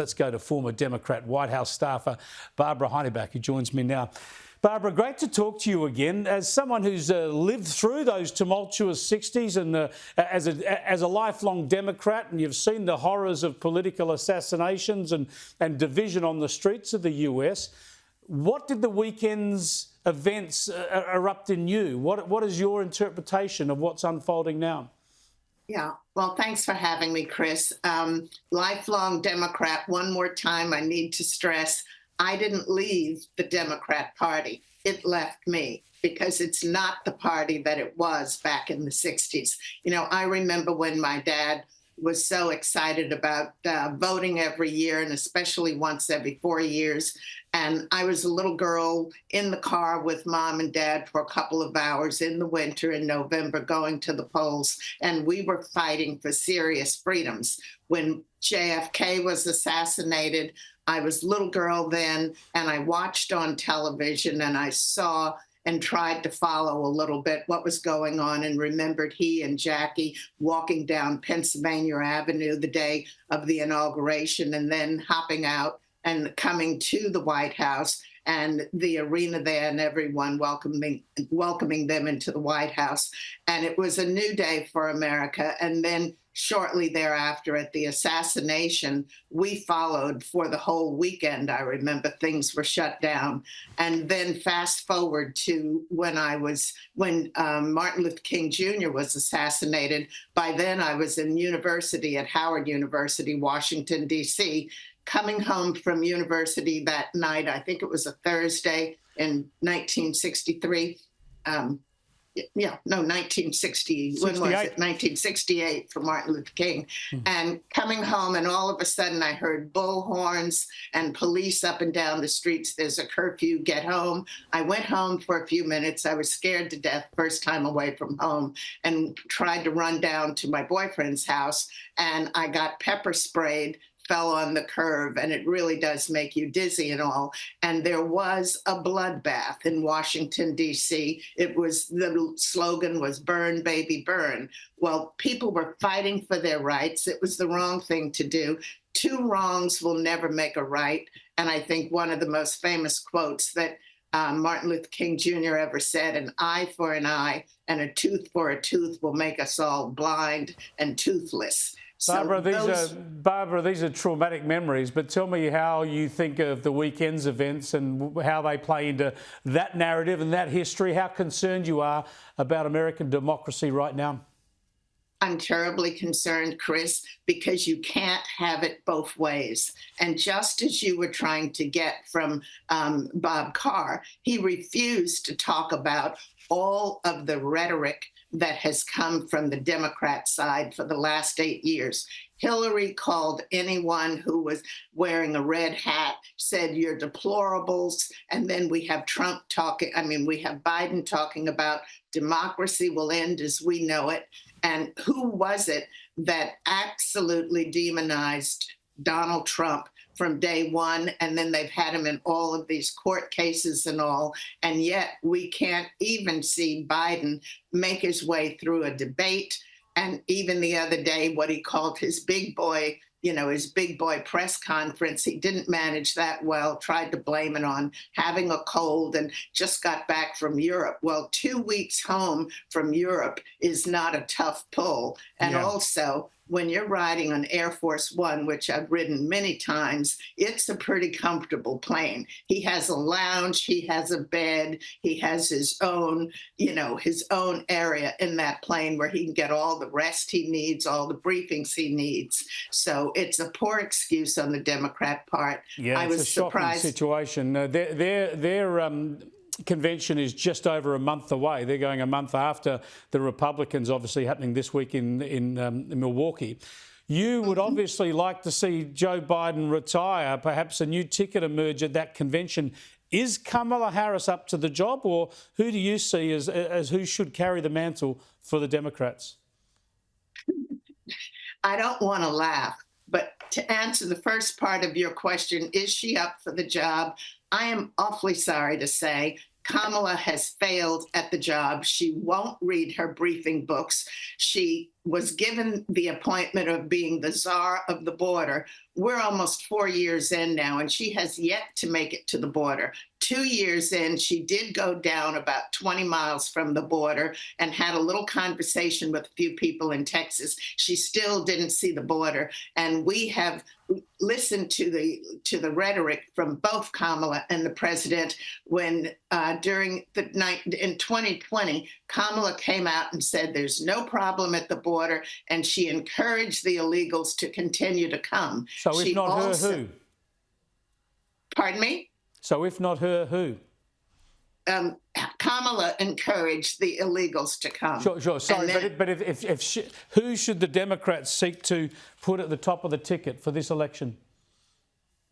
Let's go to former Democrat White House staffer Barbara Heineback, who joins me now. Barbara, great to talk to you again. As someone who's lived through those tumultuous 60s and as a lifelong Democrat, and you've seen the horrors of political assassinations and division on the streets of the US, what did the weekend's events erupt in you? What is your interpretation of what's unfolding now? Yeah, well, thanks for having me, Chris. Lifelong Democrat. One more time, I need to stress, I didn't leave the Democrat Party. It left me because it's not the party that it was back in the 60s. You know, I remember when my dad was so excited about voting every year, and especially once every 4 years. And I was a little girl in the car with mom and dad for a couple of hours in the winter in November going to the polls. And we were fighting for serious freedoms. When JFK was assassinated, I was a little girl then, and I watched on television and I saw and tried to follow a little bit what was going on, and remembered he and Jackie walking down Pennsylvania Avenue the day of the inauguration, and then hopping out and coming to the White House and the arena there, and everyone welcoming them into the White House. And it was a new day for America. And then shortly thereafter, at the assassination, we followed for the whole weekend. I remember things were shut down. And then fast forward to when Martin Luther King Jr. was assassinated. By then, I was in university at Howard University, Washington, D.C., coming home from university that night. I think it was a Thursday in 1963. 1960, when was it? 1968 for Martin Luther King. And coming home, and all of a sudden I heard bullhorns and police up and down the streets. There's a curfew, get home. I went home for a few minutes. I was scared to death, first time away from home, and tried to run down to my boyfriend's house. And I got pepper sprayed, fell on the curb, and it really does make you dizzy and all. And there was a bloodbath in Washington, D.C. The slogan was "Burn, baby, burn." Well, people were fighting for their rights. It was the wrong thing to do. Two wrongs will never make a right. And I think one of the most famous quotes that Martin Luther King Jr. ever said, "An eye for an eye and a tooth for a tooth will make us all blind and toothless." Barbara, these are traumatic memories, but tell me how you think of the weekend's events and how they play into that narrative and that history, how concerned you are about American democracy right now. I'm terribly concerned, Chris, because you can't have it both ways. And just as you were trying to get from Bob Carr, he refused to talk about all of the rhetoric that has come from the Democrat side for the last 8 years. Hillary called anyone who was wearing a red hat, said you're deplorables. And then we have we have Biden talking about democracy will end as we know it. And who was it that absolutely demonized Donald Trump from day one? And then they've had him in all of these court cases and all. And yet we can't even see Biden make his way through a debate. And even the other day, what he called his big boy press conference, he didn't manage that well, tried to blame it on having a cold and just got back from Europe. Well, 2 weeks home from Europe is not a tough pull. And also, when you're riding on Air Force One, which I've ridden many times, it's a pretty comfortable plane. He has a lounge, he has a bed, he has his own area in that plane where he can get all the rest he needs, all the briefings he needs. So it's a poor excuse on the Democrat part. Yeah, it's a shocking situation. Their convention is just over a month away. They're going a month after the Republicans, obviously happening this week in Milwaukee. You would obviously like to see Joe Biden retire, perhaps a new ticket emerge at that convention. Is Kamala Harris up to the job, or who do you see as who should carry the mantle for the Democrats? I don't want to laugh, but to answer the first part of your question, is she up for the job? I am awfully sorry to say Kamala has failed at the job. She won't read her briefing books. She was given the appointment of being the czar of the border. We're almost 4 years in now, and she has yet to make it to the border. 2 years in, she did go down about 20 miles from the border and had a little conversation with a few people in Texas. She still didn't see the border. And we have listened to the rhetoric from both Kamala and the president when during the night in 2020, Kamala came out and said there's no problem at the border, and she encouraged the illegals to continue to come. So if not her, who? Pardon me? So if not her, who? Kamala encouraged the illegals to come. Sure. Sorry, then, but if she, who should the Democrats seek to put at the top of the ticket for this election?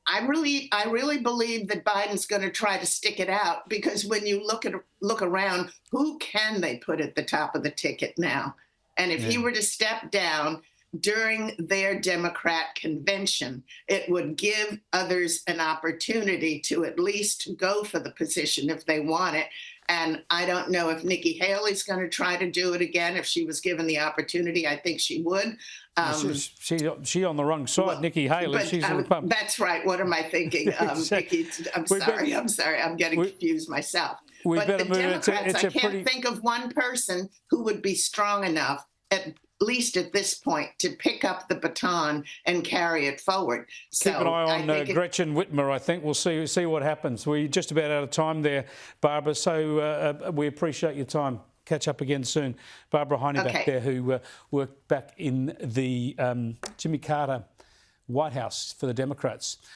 I really believe that Biden's going to try to stick it out, because when you look around, who can they put at the top of the ticket now? And if he were to step down during their Democrat convention, it would give others an opportunity to at least go for the position if they want it. And I don't know if Nikki Haley's going to try to do it again. If she was given the opportunity, I think she would. She on the wrong side, well, Nikki Haley. She's a Republican. That's right. What am I thinking? Nikki, I'm sorry. I'm getting confused myself. But the Democrats, I can't think of one person who would be strong enough, at least at this point, to pick up the baton and carry it forward. Keep an eye on Gretchen Whitmer, I think. We'll see what happens. We're just about out of time there, Barbara, so we appreciate your time. Catch up again soon. Barbara Heineback there, who worked back in the Jimmy Carter White House for the Democrats.